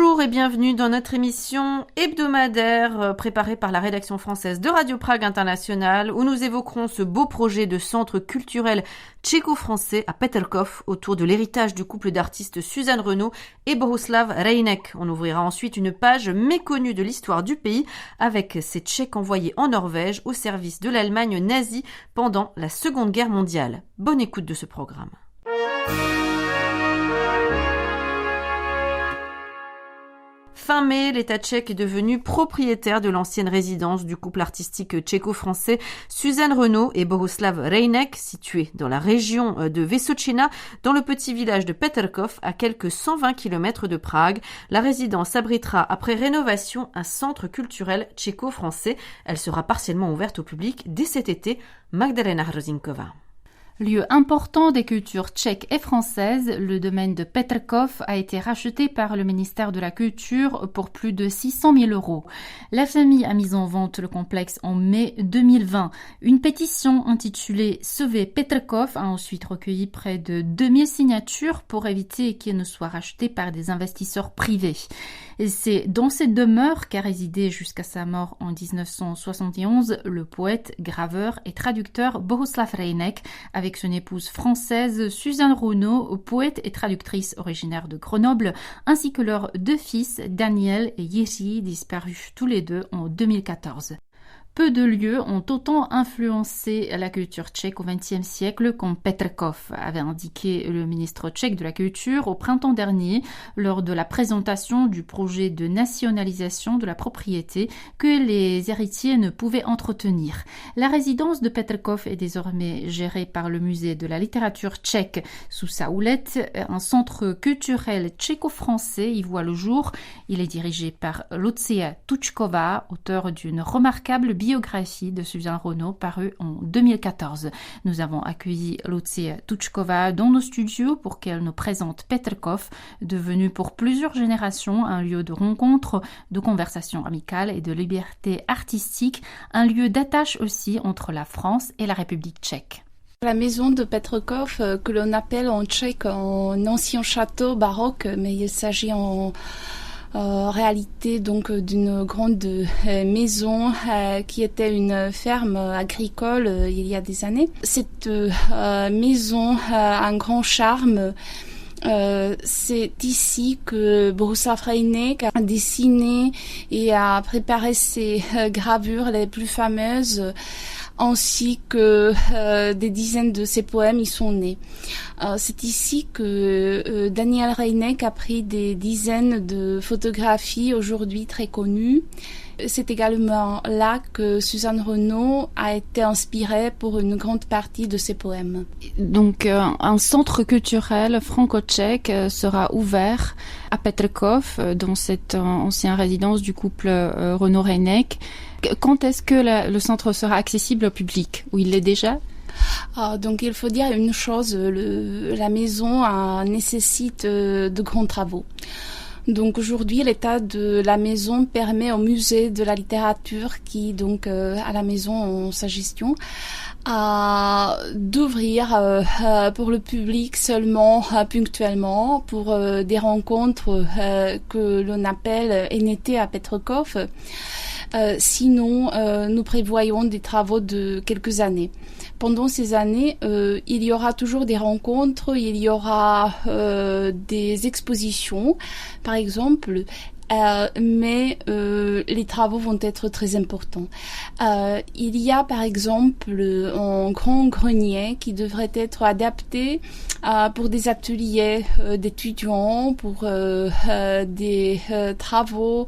Bonjour et bienvenue dans notre émission hebdomadaire préparée par la rédaction française de Radio Prague International où nous évoquerons ce beau projet de centre culturel tchéco-français à Petrkov autour de l'héritage du couple d'artistes Suzanne Renaud et Bohuslav Rejnek. On ouvrira ensuite une page méconnue de l'histoire du pays avec ces Tchèques envoyés en Norvège au service de l'Allemagne nazie pendant la Seconde Guerre mondiale. Bonne écoute de ce programme. Fin mai, l'État tchèque est devenu propriétaire de l'ancienne résidence du couple artistique tchéco-français Suzanne Renaud et Bohuslav Rejnek, située dans la région de Vysočina, dans le petit village de Petrkov, à quelques 120 km de Prague. La résidence abritera, après rénovation, un centre culturel tchéco-français. Elle sera partiellement ouverte au public dès cet été. Magdalena Hrozinkova. Lieu important des cultures tchèques et françaises, le domaine de Petrkov a été racheté par le ministère de la Culture pour plus de 600 000 €. La famille a mis en vente le complexe en mai 2020. Une pétition intitulée « Sauver Petrkov » a ensuite recueilli près de 2000 signatures pour éviter qu'il ne soit racheté par des investisseurs privés. Et c'est dans cette demeure qu'a résidé jusqu'à sa mort en 1971 le poète, graveur et traducteur Bohuslav Rejnek avec son épouse française Suzanne Renaud, poète et traductrice originaire de Grenoble, ainsi que leurs deux fils Daniel et Jiří, disparus tous les deux en 2014. Peu de lieux ont autant influencé la culture tchèque au XXe siècle comme Petrkov, avait indiqué le ministre tchèque de la Culture au printemps dernier lors de la présentation du projet de nationalisation de la propriété que les héritiers ne pouvaient entretenir. La résidence de Petrkov est désormais gérée par le musée de la littérature tchèque sous sa houlette. Un centre culturel tchéco-français y voit le jour. Il est dirigé par Lucia Tučková, auteure d'une remarquable biographie de Suzanne Renaud parue en 2014. Nous avons accueilli Lucia Tučková dans nos studios pour qu'elle nous présente Petrkov, devenu pour plusieurs générations un lieu de rencontre, de conversation amicale et de liberté artistique, un lieu d'attache aussi entre la France et la République tchèque. La maison de Petrkov, que l'on appelle en tchèque un ancien château baroque, mais il s'agit en réalité donc d'une grande maison qui était une ferme agricole il y a des années. Cette maison a un grand charme. C'est ici que Bohuslav Rejnek a dessiné et a préparé ses gravures les plus fameuses, ainsi que des dizaines de ses poèmes y sont nés. C'est ici que Daniel Rejnek a pris des dizaines de photographies aujourd'hui très connues. C'est également là que Suzanne Renaud a été inspirée pour une grande partie de ses poèmes. Donc un centre culturel franco-tchèque sera ouvert à Petrkov, dans cette ancienne résidence du couple Renaud-Rejnek. Quand est-ce que le centre sera accessible au public? Ou il l'est déjà? Donc il faut dire une chose, la maison nécessite de grands travaux. Donc aujourd'hui, l'état de la maison permet au musée de la littérature, qui donc a la maison en sa gestion, d'ouvrir pour le public seulement ponctuellement pour des rencontres que l'on appelle NT à Petrkov. Sinon, nous prévoyons des travaux de quelques années. Pendant ces années, il y aura toujours des rencontres, il y aura des expositions, par exemple, mais les travaux vont être très importants. Il y a par exemple un grand grenier qui devrait être adapté pour des ateliers d'étudiants, pour des travaux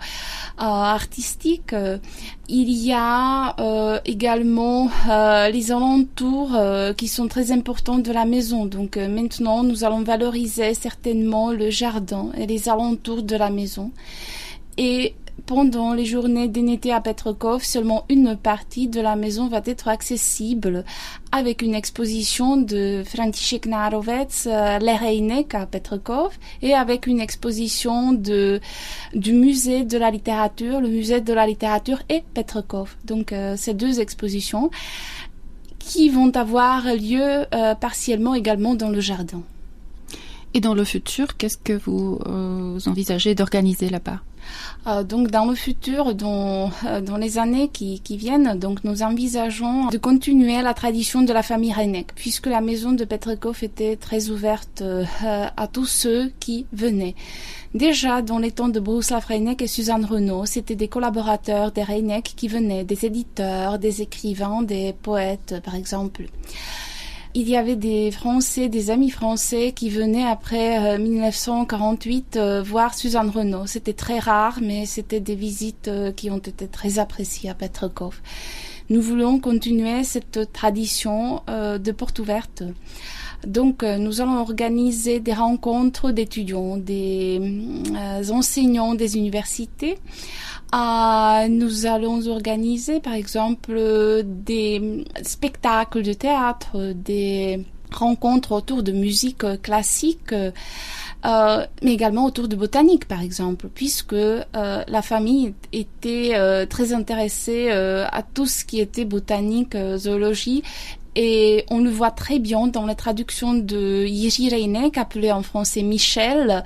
artistiques. Il y a également les alentours qui sont très importants de la maison. Donc maintenant, nous allons valoriser certainement le jardin et les alentours de la maison. Et pendant les journées d'été à Petrkov, seulement une partie de la maison va être accessible avec une exposition de František Nárovec, Les Rejnek à Petrkov, et avec une exposition du musée de la littérature, le musée de la littérature et Petrkov. Donc ces deux expositions qui vont avoir lieu partiellement également dans le jardin. Et dans le futur, qu'est-ce que vous envisagez d'organiser là-bas? Donc dans le futur, dans les années qui viennent, donc nous envisageons de continuer la tradition de la famille Reinecq, puisque la maison de Petrikov était très ouverte à tous ceux qui venaient. Déjà dans les temps de Bohuslav Reinecq et Suzanne Renaud, c'était des collaborateurs des Reinecq qui venaient, des éditeurs, des écrivains, des poètes par exemple. Il y avait des Français, des amis français qui venaient après 1948 voir Suzanne Renaud. C'était très rare, mais c'était des visites qui ont été très appréciées à Petrikov. Nous voulons continuer cette tradition de porte ouverte. Donc, nous allons organiser des rencontres d'étudiants, des enseignants des universités. Nous allons organiser, par exemple, des spectacles de théâtre, des rencontres autour de musique classique, mais également autour de botanique, par exemple, puisque la famille était très intéressée à tout ce qui était botanique, zoologie. Et on le voit très bien dans la traduction de Jiří Reinecq, appelé en français Michel,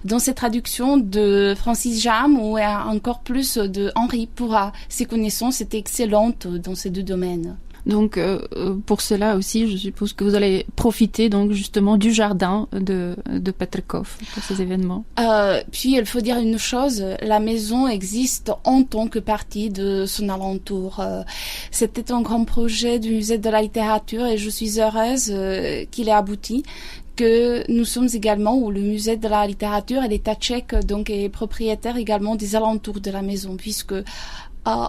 dans cette traduction de Francis Jam, ou encore plus de Henri Pourrat. Ses connaissances étaient excellentes dans ces deux domaines. Donc, pour cela aussi, je suppose que vous allez profiter donc justement du jardin de Petrikov pour ces événements. Puis, il faut dire une chose, la maison existe en tant que partie de son alentour. C'était un grand projet du musée de la littérature et je suis heureuse qu'il ait abouti. Que nous sommes également, ou le musée de la littérature et l'État tchèque donc est propriétaire également des alentours de la maison, puisque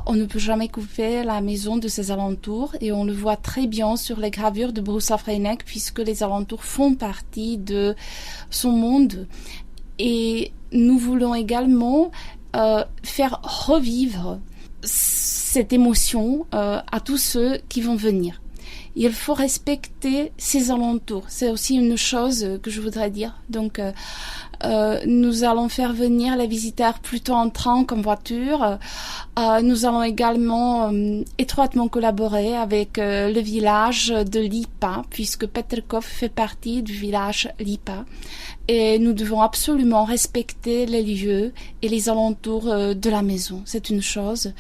on ne peut jamais couper la maison de ses alentours et on le voit très bien sur les gravures de Bohuslav Reinecq puisque les alentours font partie de son monde. Et nous voulons également faire revivre cette émotion à tous ceux qui vont venir. Il faut respecter ses alentours. C'est aussi une chose que je voudrais dire. Donc, nous allons faire venir les visiteurs plutôt en train qu'en voiture. Nous allons également étroitement collaborer avec le village de Lipa, puisque Petrikov fait partie du village Lipa. Et nous devons absolument respecter les lieux et les alentours de la maison. C'est une chose.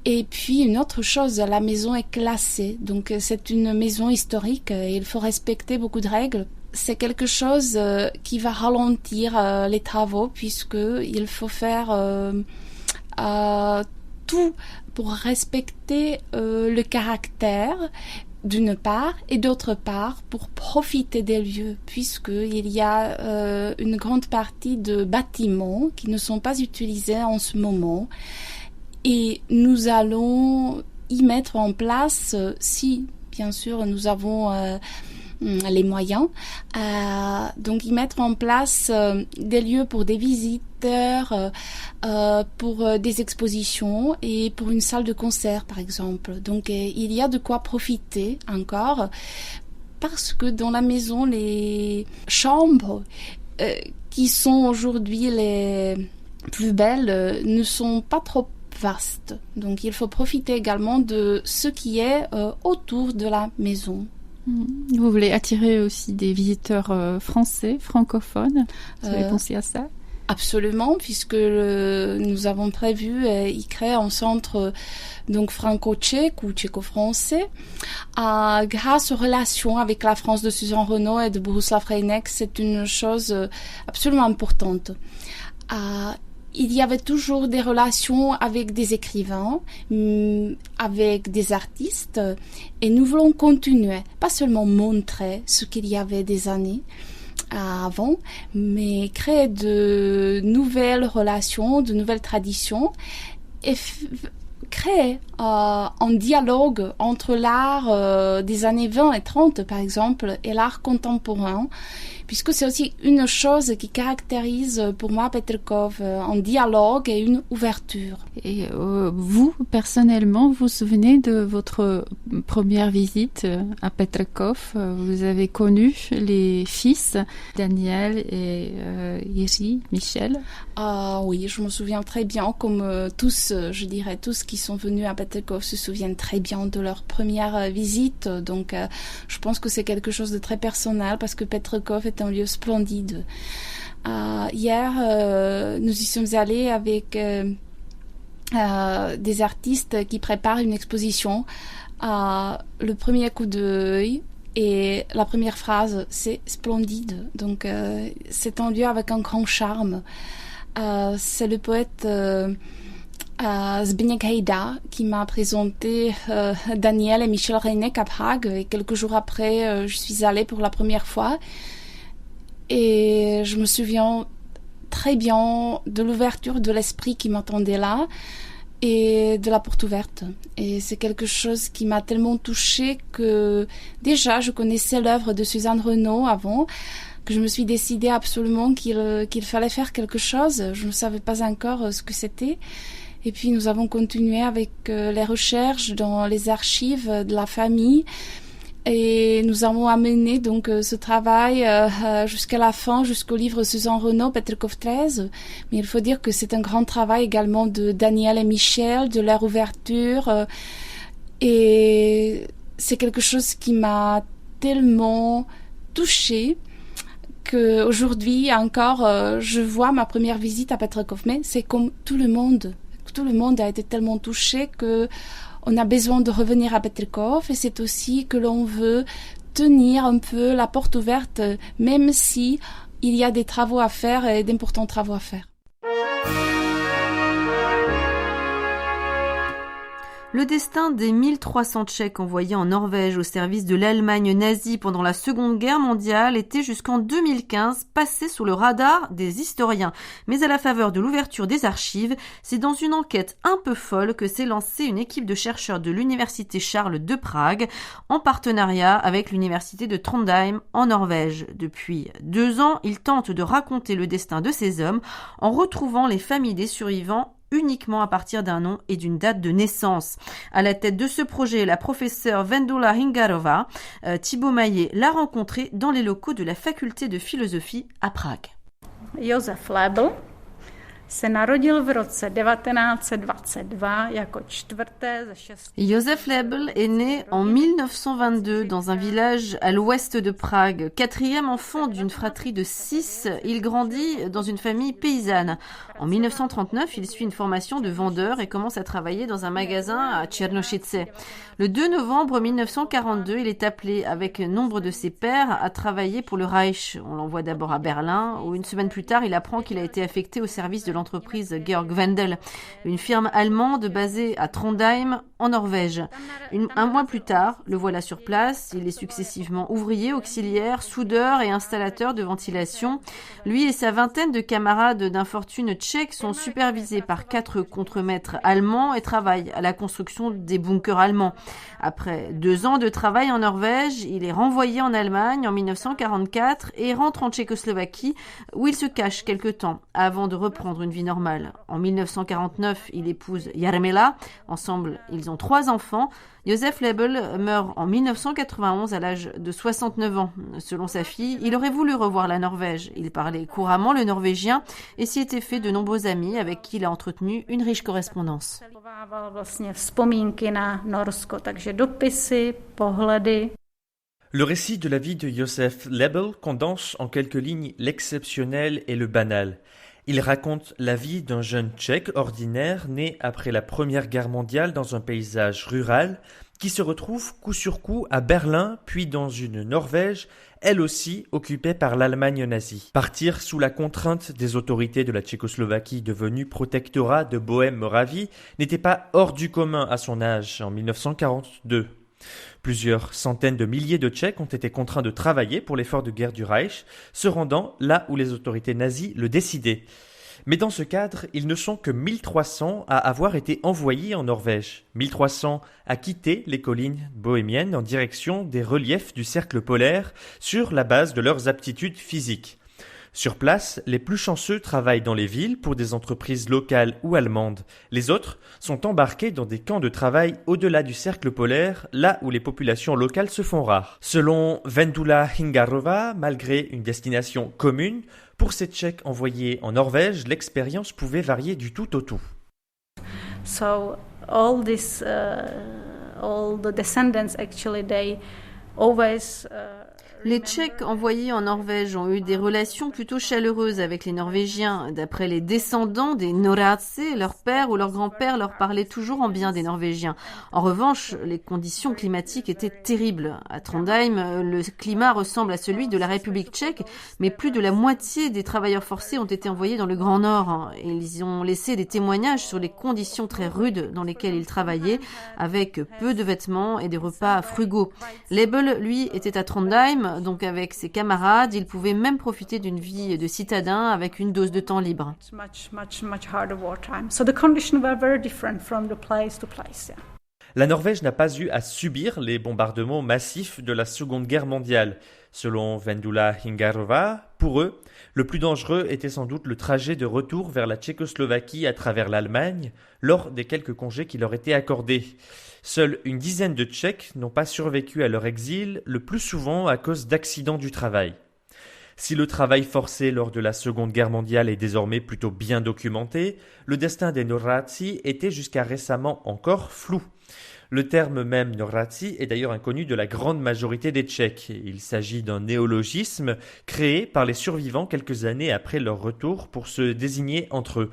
Et puis une autre chose, la maison est classée, donc c'est une maison historique et il faut respecter beaucoup de règles. C'est quelque chose qui va ralentir les travaux puisque il faut faire tout pour respecter le caractère d'une part et d'autre part pour profiter des lieux puisqu'il y a une grande partie de bâtiments qui ne sont pas utilisés en ce moment. Et nous allons y mettre en place, si bien sûr nous avons les moyens, donc y mettre en place des lieux pour des visiteurs, pour des expositions et pour une salle de concert par exemple. Donc il y a de quoi profiter encore parce que dans la maison les chambres qui sont aujourd'hui les plus belles ne sont pas trop vaste. Donc il faut profiter également de ce qui est autour de la maison. Vous voulez attirer aussi des visiteurs français, francophones? Vous avez pensé à ça? Absolument, puisque nous avons prévu y créer un centre donc franco-tchèque ou tchéco-français. Grâce aux relations avec la France de Suzanne Renaud et de Bohuslav Reinecq, c'est une chose absolument importante. Il y avait toujours des relations avec des écrivains, avec des artistes, et nous voulons continuer, pas seulement montrer ce qu'il y avait des années avant, mais créer de nouvelles relations, de nouvelles traditions, et créer un dialogue entre l'art des années 20 et 30, par exemple, et l'art contemporain, puisque c'est aussi une chose qui caractérise pour moi Petrikov, un dialogue et une ouverture. Et vous, personnellement, vous vous souvenez de votre première visite à Petrikov? Vous avez connu les fils, Daniel et Jiří, Michel? Oui, je me souviens très bien, comme tous, je dirais, tous qui sont venus à Petrkov se souviennent très bien de leur première visite. Donc, je pense que c'est quelque chose de très personnel parce que Petrkov est un lieu splendide. Hier, nous y sommes allés avec des artistes qui préparent une exposition. Le premier coup d'œil et la première phrase, c'est splendide. Donc, c'est un lieu avec un grand charme. C'est le poète Zbigniew Hejda qui m'a présenté Daniel et Michel Reynek à Prague. Et quelques jours après, je suis allée pour la première fois. Et je me souviens très bien de l'ouverture de l'esprit qui m'attendait là et de la porte ouverte. Et c'est quelque chose qui m'a tellement touchée que déjà je connaissais l'œuvre de Suzanne Renaud avant, que je me suis décidée absolument qu'il fallait faire quelque chose. Je ne savais pas encore ce que c'était. Et puis nous avons continué avec les recherches dans les archives de la famille. Et nous avons amené donc ce travail jusqu'à la fin, jusqu'au livre Suzanne Renaud, Petrkov 13. Mais il faut dire que c'est un grand travail également de Daniel et Michel, de leur ouverture. Et c'est quelque chose qui m'a tellement touchée qu'aujourd'hui encore, je vois ma première visite à Petrkov. Mais c'est comme tout le monde. Tout le monde a été tellement touché que on a besoin de revenir à Petrkov et c'est aussi que l'on veut tenir un peu la porte ouverte, même si il y a des travaux à faire et d'importants travaux à faire. Le destin des 1300 Tchèques envoyés en Norvège au service de l'Allemagne nazie pendant la Seconde Guerre mondiale était jusqu'en 2015 passé sous le radar des historiens. Mais à la faveur de l'ouverture des archives, c'est dans une enquête un peu folle que s'est lancée une équipe de chercheurs de l'Université Charles de Prague en partenariat avec l'Université de Trondheim en Norvège. Depuis 2 ans, ils tentent de raconter le destin de ces hommes en retrouvant les familles des survivants uniquement à partir d'un nom et d'une date de naissance. À la tête de ce projet, la professeure Vendula Hingarova, Thibaut Maillet l'a rencontré dans les locaux de la faculté de philosophie à Prague. Josef Lebl se narodil v roce 1922 jako čtvrté ze 6. Josef Lebl est né en 1922 dans un village à l'ouest de Prague. 4e enfant d'une fratrie de 6, il grandit dans une famille paysanne. En 1939, il suit une formation de vendeur et commence à travailler dans un magasin à Černošice. Le 2 novembre 1942, il est appelé avec nombre de ses pairs à travailler pour le Reich. On l'envoie d'abord à Berlin, où une semaine plus tard, il apprend qu'il a été affecté au service de l'entreprise Georg Wendel, une firme allemande basée à Trondheim, en Norvège. Un mois plus tard, le voilà sur place. Il est successivement ouvrier, auxiliaire, soudeur et installateur de ventilation. Lui et sa vingtaine de camarades d'infortune tchèques sont supervisés par 4 contremaîtres allemands et travaillent à la construction des bunkers allemands. Après 2 ans de travail en Norvège, il est renvoyé en Allemagne en 1944 et rentre en Tchécoslovaquie où il se cache quelque temps avant de reprendre une vie normale. En 1949, il épouse Jarmila. Ensemble, ils ont 3 enfants. Josef Lebl meurt en 1991 à l'âge de 69 ans. Selon sa fille, il aurait voulu revoir la Norvège. Il parlait couramment le norvégien et s'y était fait de nombreux amis avec qui il a entretenu une riche correspondance. Le récit de la vie de Josef Lebl condense en quelques lignes l'exceptionnel et le banal. Il raconte la vie d'un jeune Tchèque ordinaire né après la Première Guerre mondiale dans un paysage rural qui se retrouve coup sur coup à Berlin puis dans une Norvège, elle aussi occupée par l'Allemagne nazie. Partir sous la contrainte des autorités de la Tchécoslovaquie devenue protectorat de Bohême-Moravie n'était pas hors du commun à son âge en 1942. Plusieurs centaines de milliers de Tchèques ont été contraints de travailler pour l'effort de guerre du Reich, se rendant là où les autorités nazies le décidaient. Mais dans ce cadre, ils ne sont que 1300 à avoir été envoyés en Norvège, 1300 à quitter les collines bohémiennes en direction des reliefs du cercle polaire sur la base de leurs aptitudes physiques. Sur place, les plus chanceux travaillent dans les villes pour des entreprises locales ou allemandes. Les autres sont embarqués dans des camps de travail au-delà du cercle polaire, là où les populations locales se font rares. Selon Vendula Hingarova, malgré une destination commune, pour ces Tchèques envoyés en Norvège, l'expérience pouvait varier du tout au tout. So all the descendants actually they always. Les Tchèques envoyés en Norvège ont eu des relations plutôt chaleureuses avec les Norvégiens. D'après les descendants des Noradse, leur père ou leur grand-père leur parlait toujours en bien des Norvégiens. En revanche, les conditions climatiques étaient terribles. À Trondheim, le climat ressemble à celui de la République tchèque, mais plus de la moitié des travailleurs forcés ont été envoyés dans le Grand Nord. Ils ont laissé des témoignages sur les conditions très rudes dans lesquelles ils travaillaient, avec peu de vêtements et des repas frugaux. Lebel, lui, était à Trondheim. Donc avec ses camarades, il pouvait même profiter d'une vie de citadin avec une dose de temps libre. La Norvège n'a pas eu à subir les bombardements massifs de la Seconde Guerre mondiale. Selon Vendula Hingarova, pour eux, le plus dangereux était sans doute le trajet de retour vers la Tchécoslovaquie à travers l'Allemagne, lors des quelques congés qui leur étaient accordés. Seule une dizaine de Tchèques n'ont pas survécu à leur exil, le plus souvent à cause d'accidents du travail. Si le travail forcé lors de la Seconde Guerre mondiale est désormais plutôt bien documenté, le destin des Noradsi était jusqu'à récemment encore flou. Le terme même Noradsi est d'ailleurs inconnu de la grande majorité des Tchèques. Il s'agit d'un néologisme créé par les survivants quelques années après leur retour pour se désigner entre eux.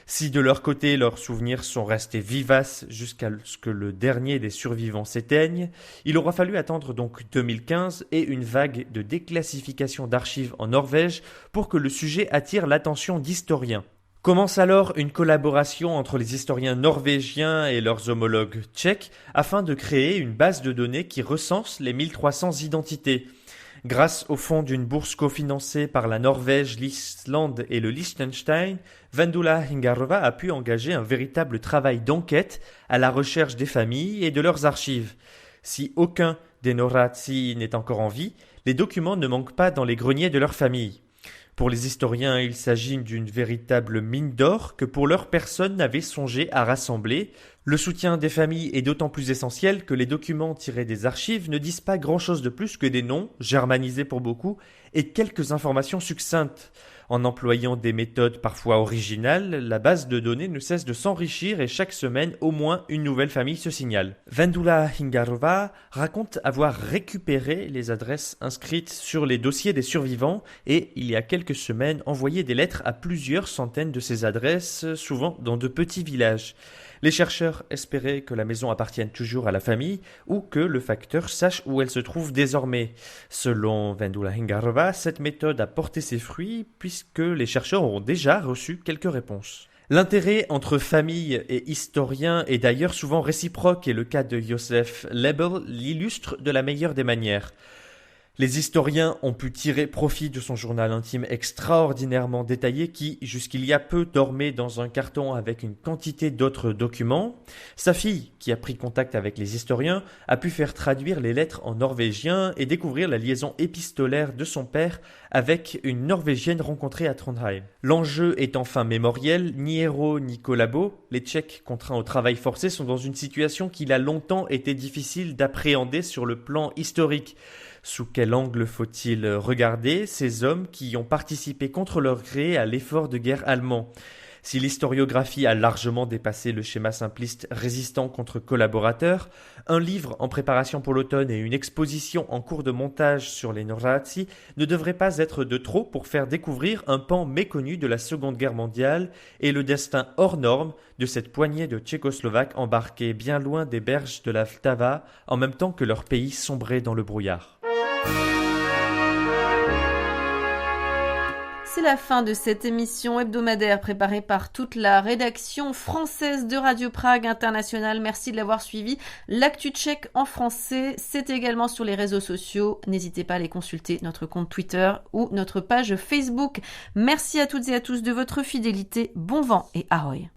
Si de leur côté leurs souvenirs sont restés vivaces jusqu'à ce que le dernier des survivants s'éteigne, il aura fallu attendre donc 2015 et une vague de déclassification d'archives en Norvège pour que le sujet attire l'attention d'historiens. Commence alors une collaboration entre les historiens norvégiens et leurs homologues tchèques afin de créer une base de données qui recense les 1300 identités. Grâce au fonds d'une bourse cofinancée par la Norvège, l'Islande et le Liechtenstein, Vendula Hingarova a pu engager un véritable travail d'enquête à la recherche des familles et de leurs archives. Si aucun des Noradsi n'est encore en vie, les documents ne manquent pas dans les greniers de leur famille. Pour les historiens, il s'agit d'une véritable mine d'or que pour leur personne n'avait songé à rassembler. Le soutien des familles est d'autant plus essentiel que les documents tirés des archives ne disent pas grand-chose de plus que des noms, germanisés pour beaucoup, et quelques informations succinctes. En employant des méthodes parfois originales, la base de données ne cesse de s'enrichir et chaque semaine, au moins une nouvelle famille se signale. Vendula Hingarova raconte avoir récupéré les adresses inscrites sur les dossiers des survivants et, il y a quelques semaines, envoyé des lettres à plusieurs centaines de ces adresses, souvent dans de petits villages. Les chercheurs espéraient que la maison appartienne toujours à la famille ou que le facteur sache où elle se trouve désormais. Selon Vendula Hingarova, cette méthode a porté ses fruits puisque les chercheurs ont déjà reçu quelques réponses. L'intérêt entre famille et historiens est d'ailleurs souvent réciproque et le cas de Josef Lebel l'illustre de la meilleure des manières. Les historiens ont pu tirer profit de son journal intime extraordinairement détaillé qui, jusqu'il y a peu, dormait dans un carton avec une quantité d'autres documents. Sa fille, qui a pris contact avec les historiens, a pu faire traduire les lettres en norvégien et découvrir la liaison épistolaire de son père avec une Norvégienne rencontrée à Trondheim. L'enjeu est enfin mémoriel, ni héros ni collabo. Les Tchèques contraints au travail forcé sont dans une situation qu'il a longtemps été difficile d'appréhender sur le plan historique. Sous quel angle faut-il regarder ces hommes qui ont participé contre leur gré à l'effort de guerre allemand ? Si l'historiographie a largement dépassé le schéma simpliste résistant contre collaborateurs, un livre en préparation pour l'automne et une exposition en cours de montage sur les Noradsi ne devraient pas être de trop pour faire découvrir un pan méconnu de la Seconde Guerre mondiale et le destin hors norme de cette poignée de Tchécoslovaques embarqués bien loin des berges de la Vltava en même temps que leur pays sombrait dans le brouillard. C'est la fin de cette émission hebdomadaire préparée par toute la rédaction française de Radio Prague International. Merci de l'avoir suivi. L'actu tchèque en français, c'est également sur les réseaux sociaux. N'hésitez pas à aller consulter notre compte Twitter ou notre page Facebook. Merci à toutes et à tous de votre fidélité. Bon vent et ahoy!